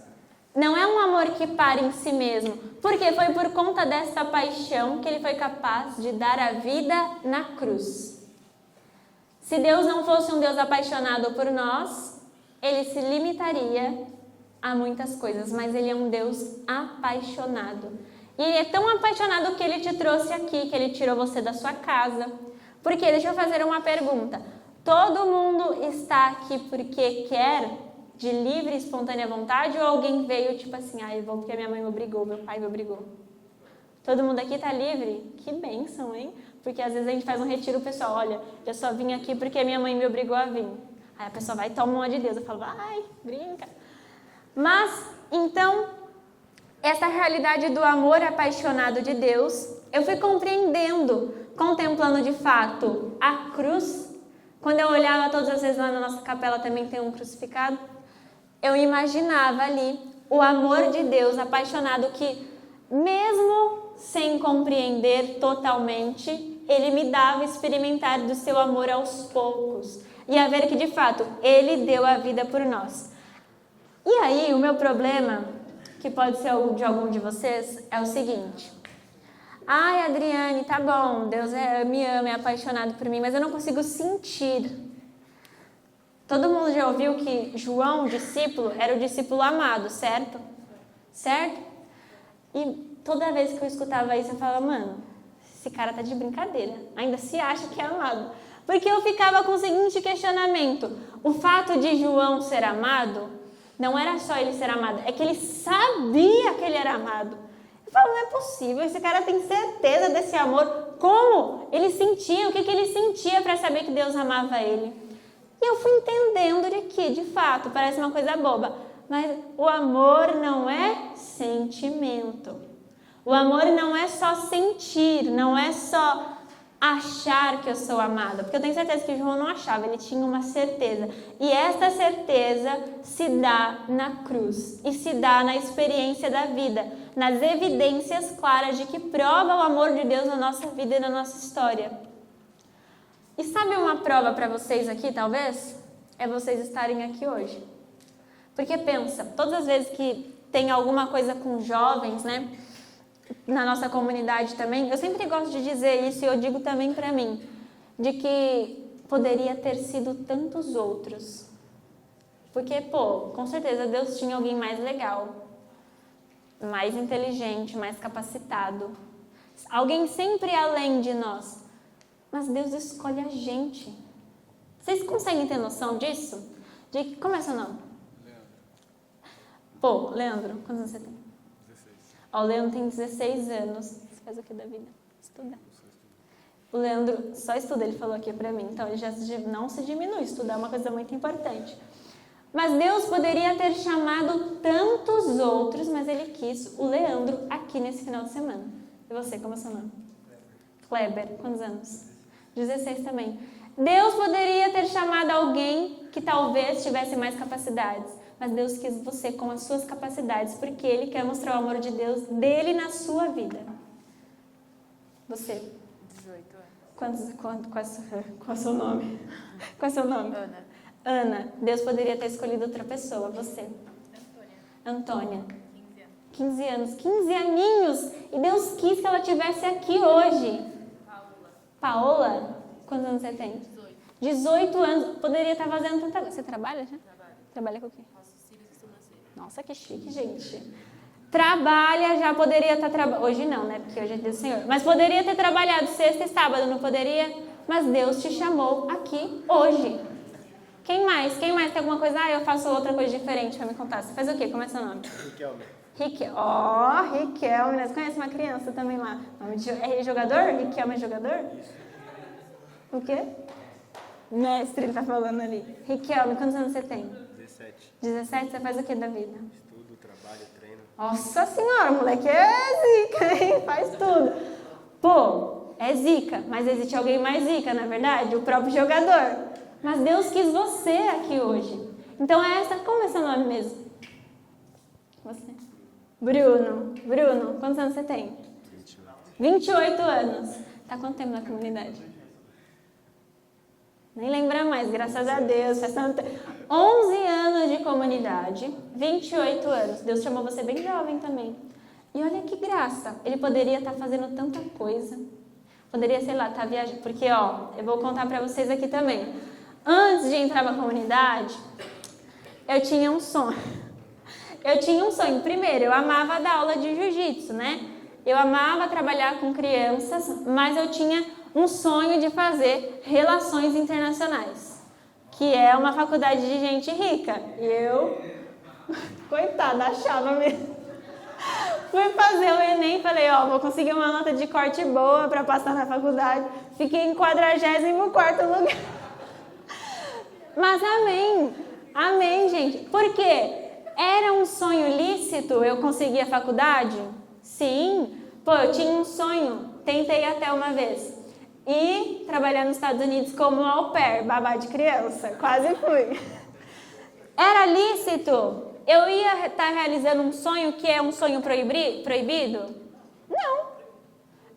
não é um amor que para em si mesmo. Porque foi por conta dessa paixão que Ele foi capaz de dar a vida na cruz. Se Deus não fosse um Deus apaixonado por nós, Ele se limitaria a muitas coisas, mas Ele é um Deus apaixonado. E Ele é tão apaixonado que Ele te trouxe aqui, que Ele tirou você da sua casa. Porque, deixa eu fazer uma pergunta, todo mundo está aqui porque quer, de livre e espontânea vontade, ou alguém veio tipo assim, eu vou porque minha mãe me obrigou, meu pai me obrigou? Todo mundo aqui está livre? Que bênção, hein? Porque às vezes a gente faz um retiro, o pessoal, olha, eu só vim aqui porque minha mãe me obrigou a vir. Aí a pessoa vai e toma uma de Deus. Eu falo, vai, brinca. Mas, então, essa realidade do amor apaixonado de Deus, eu fui compreendendo, contemplando de fato a cruz. Quando eu olhava todas as vezes lá na nossa capela também tem um crucificado, eu imaginava ali o amor de Deus apaixonado que, mesmo sem compreender totalmente, Ele me dava experimentar do seu amor aos poucos e a ver que, de fato, Ele deu a vida por nós. E aí, o meu problema, que pode ser de algum de vocês, é o seguinte. Ai, Adriane, tá bom, Deus me ama, é apaixonado por mim, mas eu não consigo sentir. Todo mundo já ouviu que João, o discípulo, era o discípulo amado, certo? Certo? E toda vez que eu escutava isso, eu falava, mano, esse cara tá de brincadeira, ainda se acha que é amado. Porque eu ficava com o seguinte questionamento, o fato de João ser amado, não era só ele ser amado, é que ele sabia que ele era amado. Eu falo, não é possível, esse cara tem certeza desse amor. Como? Ele sentia, o que ele sentia para saber que Deus amava ele? E eu fui entendendo de que, de fato, parece uma coisa boba, mas o amor não é sentimento. O amor não é só sentir, não é só achar que eu sou amada. Porque eu tenho certeza que João não achava, ele tinha uma certeza. E essa certeza se dá na cruz e se dá na experiência da vida, nas evidências claras de que prova o amor de Deus na nossa vida e na nossa história. E sabe uma prova para vocês aqui, talvez? é vocês estarem aqui hoje. Porque pensa, todas as vezes que tem alguma coisa com jovens, né? Na nossa comunidade também, eu sempre gosto de dizer isso e eu digo também para mim, de que poderia ter sido tantos outros. Porque, com certeza Deus tinha alguém mais legal, mais inteligente, mais capacitado. Alguém sempre além de nós. Mas Deus escolhe a gente. Vocês conseguem ter noção disso? Como é seu nome? Leandro, quantos anos você tem? 16. O Leandro tem 16 anos. Você faz o que da vida? Estudar. O Leandro só estuda, ele falou aqui pra mim. Então, ele já não se diminui. Estudar é uma coisa muito importante. Mas Deus poderia ter chamado tantos outros, mas Ele quis o Leandro aqui nesse final de semana. E você, como é seu nome? Kleber. Quantos anos? 16 também. Deus poderia ter chamado alguém que talvez tivesse mais capacidades. Mas Deus quis você com as suas capacidades, porque Ele quer mostrar o amor de Deus dele na sua vida. Você? 18 anos. Qual é o seu nome? Qual é o seu nome? Ana. Deus poderia ter escolhido outra pessoa. Você? Antônia. 15 anos. 15 aninhos. E Deus quis que ela estivesse aqui hoje. Paola? Quantos anos você tem? 18 anos. Poderia estar fazendo tanta coisa. Você trabalha já? Trabalha com o quê? Faço cílios e sobrancelha. Nossa, que chique, gente. Trabalha, já poderia estar trabalhando. Hoje não, né? Porque hoje é dia do Senhor. Mas poderia ter trabalhado sexta e sábado, não poderia? Mas Deus te chamou aqui hoje. Quem mais? Quem mais tem alguma coisa? Eu faço outra coisa diferente para me contar. Você faz o quê? Como é seu nome? Riquelme. Riquelme. Você conhece uma criança também lá? É jogador? Riquelme é jogador? O quê? Mestre, ele tá falando ali. Riquelme, quantos anos você tem? 17. 17, você faz o que da vida? Estudo, trabalho, treino. Nossa senhora, o moleque é zica, hein? Faz tudo. É zica, mas existe alguém mais zica, na verdade? O próprio jogador. Mas Deus quis você aqui hoje. Então como é seu nome mesmo? Você. Bruno, quantos anos você tem? 28 anos. Tá quanto tempo na comunidade? Nem lembra mais, graças a Deus. 11 anos de comunidade, 28 anos. Deus chamou você bem jovem também. E olha que graça. Ele poderia estar fazendo tanta coisa. Poderia, estar viajando. Porque, eu vou contar pra vocês aqui também. Antes de entrar na comunidade, eu tinha um sonho. Primeiro, eu amava dar aula de jiu-jitsu, né? Eu amava trabalhar com crianças, mas eu tinha um sonho de fazer relações internacionais, que é uma faculdade de gente rica. E eu, coitada, achava mesmo. Fui fazer o Enem, falei, vou conseguir uma nota de corte boa para passar na faculdade. Fiquei em 44º lugar. Mas amém, gente. Por quê? Era um sonho lícito eu conseguir a faculdade? Sim. Eu tinha um sonho. Tentei até uma vez. E trabalhar nos Estados Unidos como au pair, babá de criança. Quase fui. Era lícito? Eu ia estar realizando um sonho que é um sonho proibido? Não.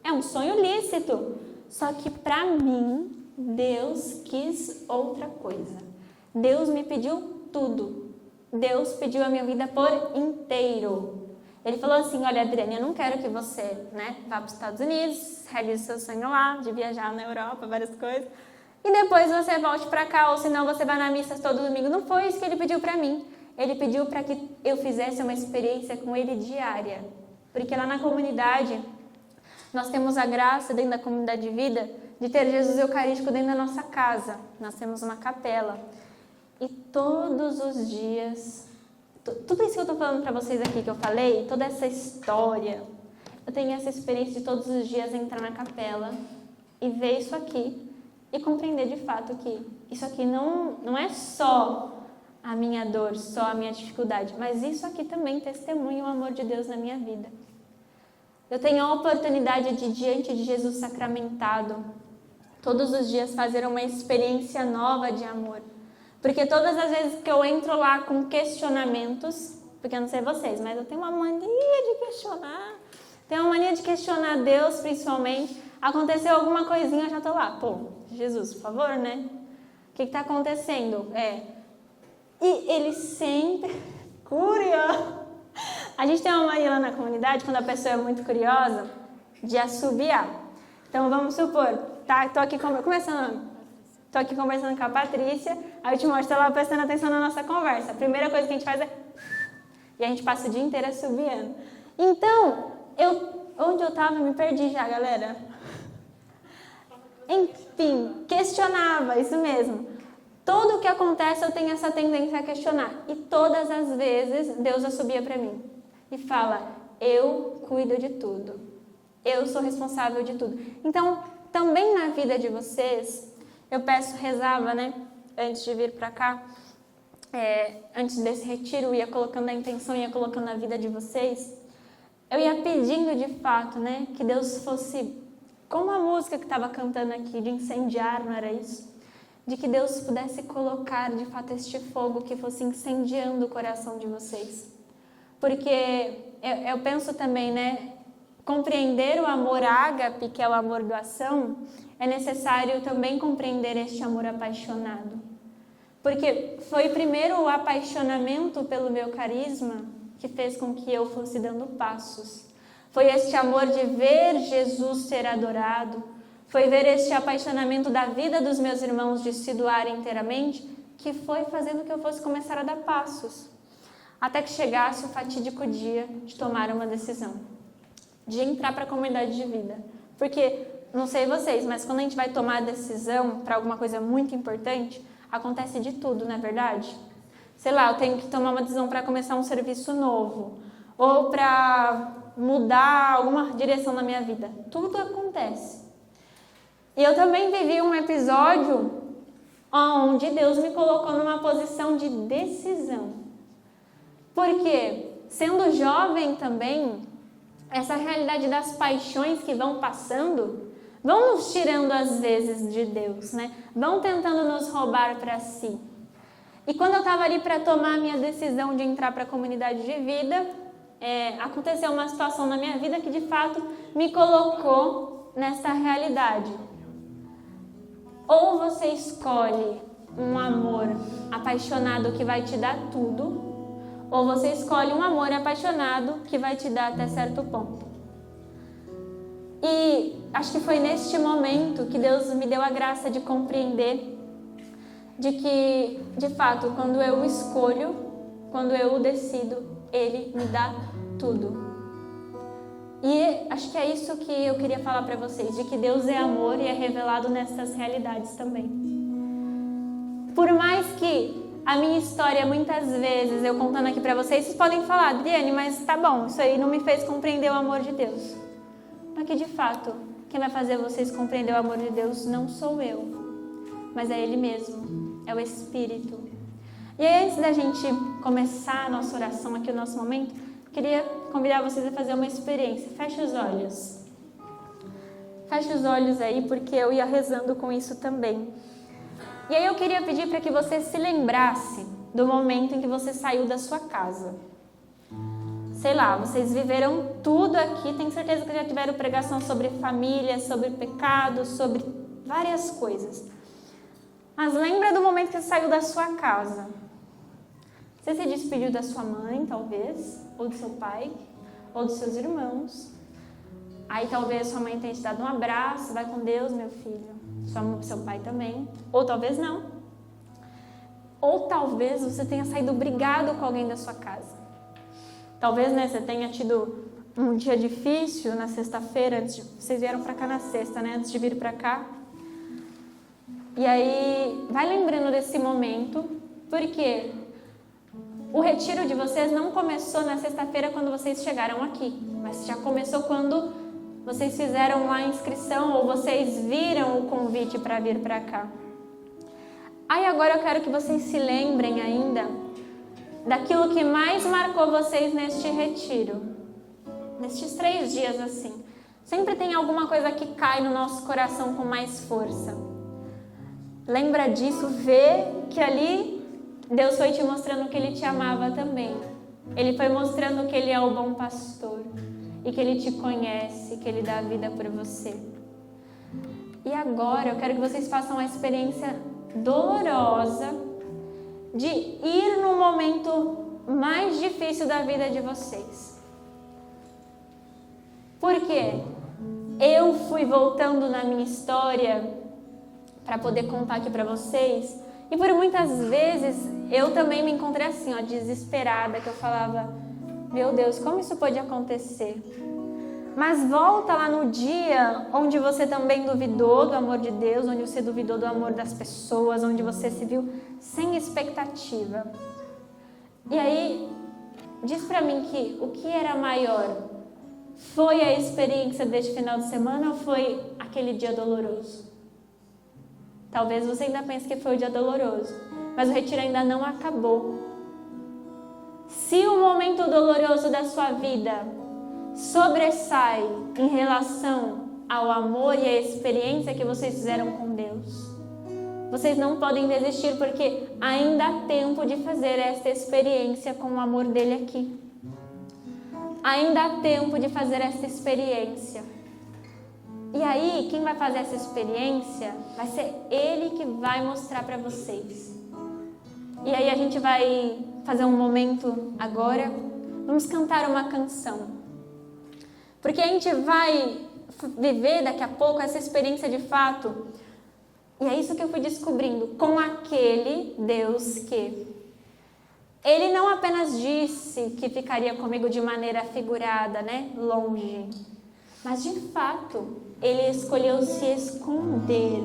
É um sonho lícito. Só que para mim, Deus quis outra coisa. Deus me pediu tudo. Deus pediu a minha vida por inteiro. Ele falou assim, olha, Adriane, eu não quero que você, vá para os Estados Unidos, realize seu sonho lá, de viajar na Europa, várias coisas, e depois você volte para cá, ou senão você vai na missa todo domingo. Não foi isso que ele pediu para mim. Ele pediu para que eu fizesse uma experiência com ele diária. Porque lá na comunidade, nós temos a graça, dentro da comunidade de vida, de ter Jesus Eucarístico dentro da nossa casa. Nós temos uma capela. E todos os dias, tudo isso que eu estou falando para vocês aqui, que eu falei, toda essa história, eu tenho essa experiência de todos os dias entrar na capela e ver isso aqui e compreender de fato que isso aqui não é só a minha dor, só a minha dificuldade, mas isso aqui também testemunha o amor de Deus na minha vida. Eu tenho a oportunidade de, diante de Jesus sacramentado, todos os dias fazer uma experiência nova de amor. Porque todas as vezes que eu entro lá com questionamentos, porque eu não sei vocês, mas eu tenho uma mania de questionar. Tenho uma mania de questionar Deus, principalmente. Aconteceu alguma coisinha, eu já tô lá. Jesus, por favor, O que está acontecendo? E ele sempre... curioso. A gente tem uma mania lá na comunidade, quando a pessoa é muito curiosa, de assobiar. Então, vamos supor, tô aqui conversando com a Patrícia, aí eu te mostro ela prestando atenção na nossa conversa. A primeira coisa que a gente faz é... E a gente passa o dia inteiro assobiando. Então, onde eu estava, me perdi já, galera. Enfim, questionava, isso mesmo. Tudo o que acontece eu tenho essa tendência a questionar. E todas as vezes Deus assobia para mim. E fala, eu cuido de tudo. Eu sou responsável de tudo. Então, também na vida de vocês, eu rezava, né? Antes de vir para cá, antes desse retiro, eu ia colocando a intenção, ia colocando a vida de vocês. Eu ia pedindo de fato, né? Que Deus fosse, como a música que estava cantando aqui, de incendiar, não era isso? De que Deus pudesse colocar, de fato, este fogo que fosse incendiando o coração de vocês. Porque eu penso também, né? Compreender o amor ágape, que é o amor doação, é necessário também compreender este amor apaixonado. Porque foi primeiro o apaixonamento pelo meu carisma que fez com que eu fosse dando passos. Foi este amor de ver Jesus ser adorado, foi ver este apaixonamento da vida dos meus irmãos de se doar inteiramente, que foi fazendo que eu fosse começar a dar passos. Até que chegasse o fatídico dia de tomar uma decisão, de entrar para a comunidade de vida. Porque, não sei vocês, mas quando a gente vai tomar a decisão para alguma coisa muito importante, acontece de tudo, não é verdade? Sei lá, eu tenho que tomar uma decisão para começar um serviço novo, ou para mudar alguma direção na minha vida. Tudo acontece. E eu também vivi um episódio onde Deus me colocou numa posição de decisão. Porque, sendo jovem também, essa realidade das paixões que vão passando, vão nos tirando às vezes de Deus, né? Vão tentando nos roubar para si. E quando eu estava ali para tomar a minha decisão de entrar para a comunidade de vida, aconteceu uma situação na minha vida que de fato me colocou nessa realidade. Ou você escolhe um amor apaixonado que vai te dar tudo, ou você escolhe um amor apaixonado que vai te dar até certo ponto. E acho que foi neste momento que Deus me deu a graça de compreender de que, de fato, quando eu escolho, quando eu decido, Ele me dá tudo. E acho que é isso que eu queria falar para vocês, de que Deus é amor e é revelado nessas realidades também. Por mais que a minha história, muitas vezes, eu contando aqui para vocês podem falar, Adriane, mas tá bom, isso aí não me fez compreender o amor de Deus. Mas que, de fato, quem vai fazer vocês compreender o amor de Deus não sou eu, mas é Ele mesmo, é o Espírito. E aí, antes da gente começar a nossa oração aqui, o nosso momento, queria convidar vocês a fazer uma experiência. Feche os olhos. Feche os olhos aí, porque eu ia rezando com isso também. E aí eu queria pedir para que você se lembrasse do momento em que você saiu da sua casa. Sei lá, vocês viveram tudo aqui, tenho certeza que já tiveram pregação sobre família, sobre pecado, sobre várias coisas. Mas lembra do momento que você saiu da sua casa. Você se despediu da sua mãe, talvez, ou do seu pai, ou dos seus irmãos. Aí talvez sua mãe tenha te dado um abraço, vai com Deus, meu filho. Seu pai também. Ou talvez não. Ou talvez você tenha saído brigado com alguém da sua casa. Talvez, né, você tenha tido um dia difícil na sexta-feira, vocês vieram para cá na sexta, né, antes de vir para cá. E aí, vai lembrando desse momento, porque o retiro de vocês não começou na sexta-feira quando vocês chegaram aqui, mas já começou quando vocês fizeram a inscrição ou vocês viram o convite para vir para cá. Aí agora eu quero que vocês se lembrem ainda daquilo que mais marcou vocês neste retiro. Nestes 3 dias assim. Sempre tem alguma coisa que cai no nosso coração com mais força. Lembra disso, vê que ali Deus foi te mostrando que Ele te amava também. Ele foi mostrando que Ele é o bom pastor. E que Ele te conhece, que Ele dá a vida por você. E agora eu quero que vocês façam a experiência dolorosa de ir no momento mais difícil da vida de vocês. Por quê? Eu fui voltando na minha história para poder contar aqui para vocês, e por muitas vezes eu também me encontrei assim, ó, desesperada, que eu falava, meu Deus, como isso pode acontecer? Mas volta lá no dia onde você também duvidou do amor de Deus, onde você duvidou do amor das pessoas, onde você se viu sem expectativa. E aí, diz pra mim que o que era maior? Foi a experiência deste final de semana ou foi aquele dia doloroso? Talvez você ainda pense que foi o dia doloroso, mas o retiro ainda não acabou. Se o momento doloroso da sua vida sobressai em relação ao amor e à experiência que vocês fizeram com Deus, vocês não podem desistir, porque ainda há tempo de fazer esta experiência com o amor dele aqui. Ainda há tempo de fazer essa experiência. E aí, quem vai fazer essa experiência vai ser ele que vai mostrar para vocês. E aí a gente vai fazer um momento agora. Vamos cantar uma canção. Porque a gente vai viver daqui a pouco essa experiência de fato. E é isso que eu fui descobrindo com aquele Deus que ele não apenas disse que ficaria comigo de maneira figurada, né? Longe. Mas de fato, ele escolheu se esconder.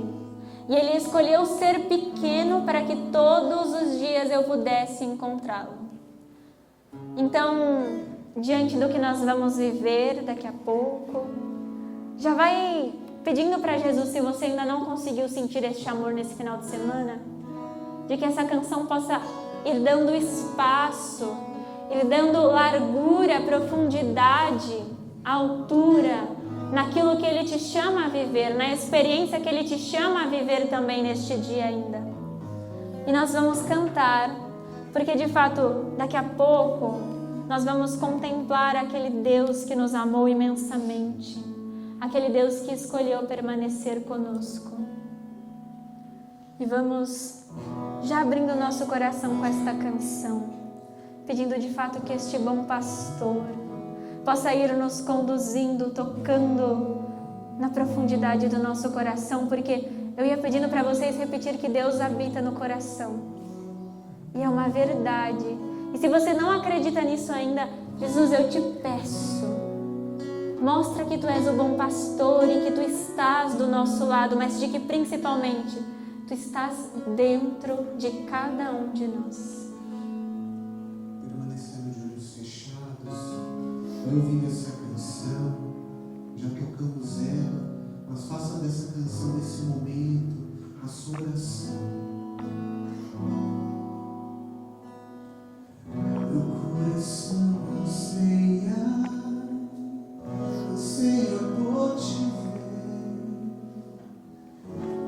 E ele escolheu ser pequeno para que todos os dias eu pudesse encontrá-lo. Então, diante do que nós vamos viver daqui a pouco, já vai pedindo para Jesus, se você ainda não conseguiu sentir este amor nesse final de semana, de que essa canção possa ir dando espaço, ir dando largura, profundidade, altura, naquilo que Ele te chama a viver, na experiência que Ele te chama a viver também neste dia ainda. E nós vamos cantar, porque de fato, daqui a pouco, nós vamos contemplar aquele Deus que nos amou imensamente, aquele Deus que escolheu permanecer conosco. E vamos já abrindo o nosso coração com esta canção, pedindo de fato que este bom pastor possa ir nos conduzindo, tocando na profundidade do nosso coração, porque eu ia pedindo para vocês repetir que Deus habita no coração. E é uma verdade. E se você não acredita nisso ainda, Jesus, eu te peço, mostra que Tu és o bom pastor e que Tu estás do nosso lado, mas de que principalmente Tu estás dentro de cada um de nós. Permanecendo de olhos fechados, vai ouvindo essa canção, já tocamos ela, mas faça dessa canção, desse momento, a sua oração. Meu coração anseia por te ver,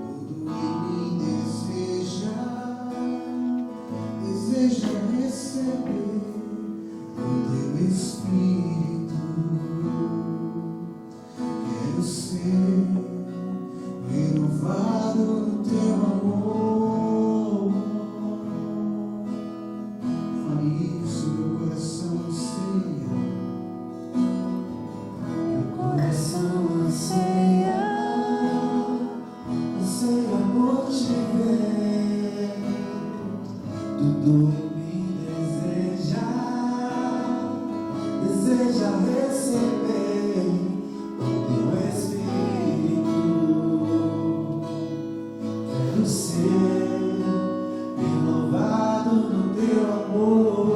tudo em mim deseja receber o teu Espírito. Quero ser renovado no teu amor. Fale isso, meu coração anseia. Meu coração anseia por te ver. Tudo em mim deseja receber o teu Espírito. Quero ser renovado no teu amor.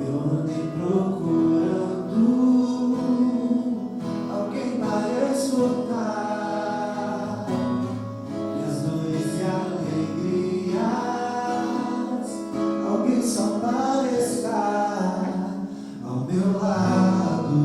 Eu andei procurando alguém para escutar minhas dores e alegrias, alguém só para estar ao meu lado.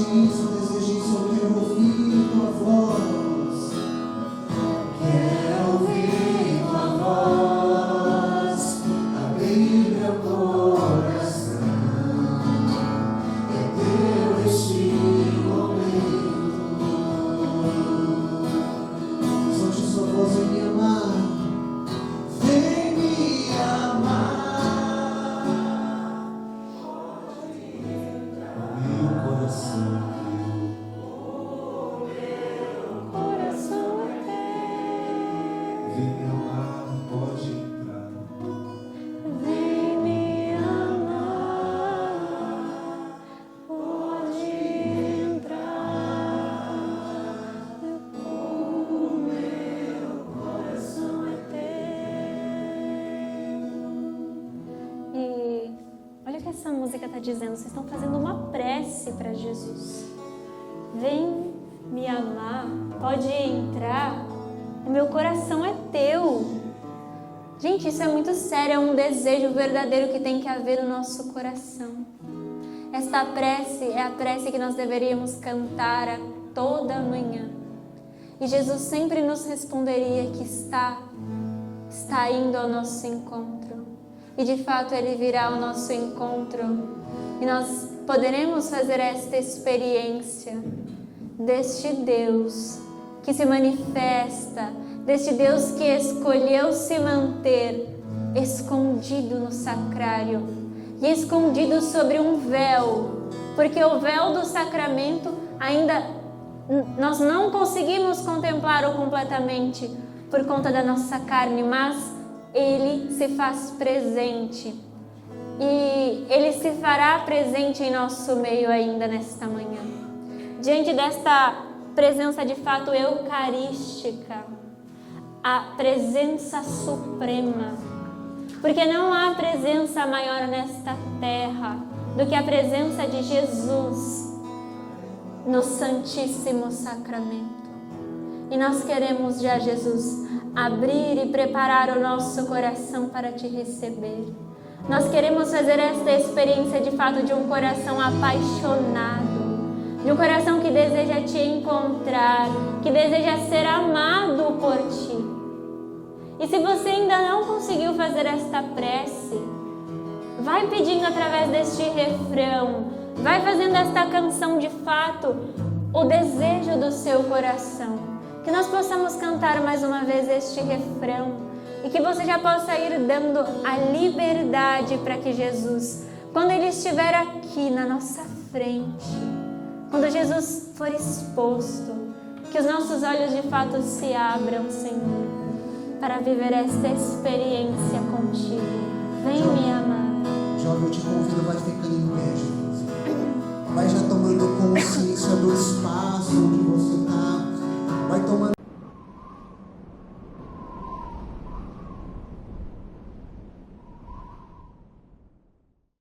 isso, deseje isso, eu quero ouvir tua voz. Quero ouvir tua voz, abrir meu coração. É teu este momento. Solte sua voz e me amar. Vem me amar. Meu coração. Coração é Vem me amar, pode entrar. teu. Vem me amar. Pode entrar. O meu coração é teu. E olha o que essa música está dizendo. Vocês estão fazendo uma prece para Jesus. Vem me amar, pode entrar, o meu coração é teu. Gente, isso é muito sério, é um desejo verdadeiro que tem que haver no nosso coração. Esta prece é a prece que nós deveríamos cantar a toda manhã. E Jesus sempre nos responderia que está indo ao nosso encontro. E de fato Ele virá ao nosso encontro. E nós poderemos fazer esta experiência deste Deus que se manifesta, deste Deus que escolheu se manter escondido no sacrário e escondido sobre um véu, porque o véu do sacramento ainda nós não conseguimos contemplá-lo completamente por conta da nossa carne, mas Ele se faz presente e Ele se fará presente em nosso meio ainda nesta manhã. Diante desta presença de fato eucarística, a presença suprema, porque não há presença maior nesta terra do que a presença de Jesus no Santíssimo Sacramento. E nós queremos já, Jesus, abrir e preparar o nosso coração para te receber. Nós queremos fazer esta experiência de fato de um coração apaixonado, de um coração que deseja te encontrar, que deseja ser amado por ti. E se você ainda não conseguiu fazer esta prece, vai pedindo através deste refrão, vai fazendo esta canção de fato, o desejo do seu coração. Que nós possamos cantar mais uma vez este refrão e que você já possa ir dando a liberdade para que Jesus, quando Ele estiver aqui na nossa frente, quando Jesus for exposto, que os nossos olhos de fato se abram, Senhor, para viver esta experiência contigo. Vem me amar. Jovem, eu te convido, vai ficando em pé, Jesus. Vai já tomando consciência do espaço onde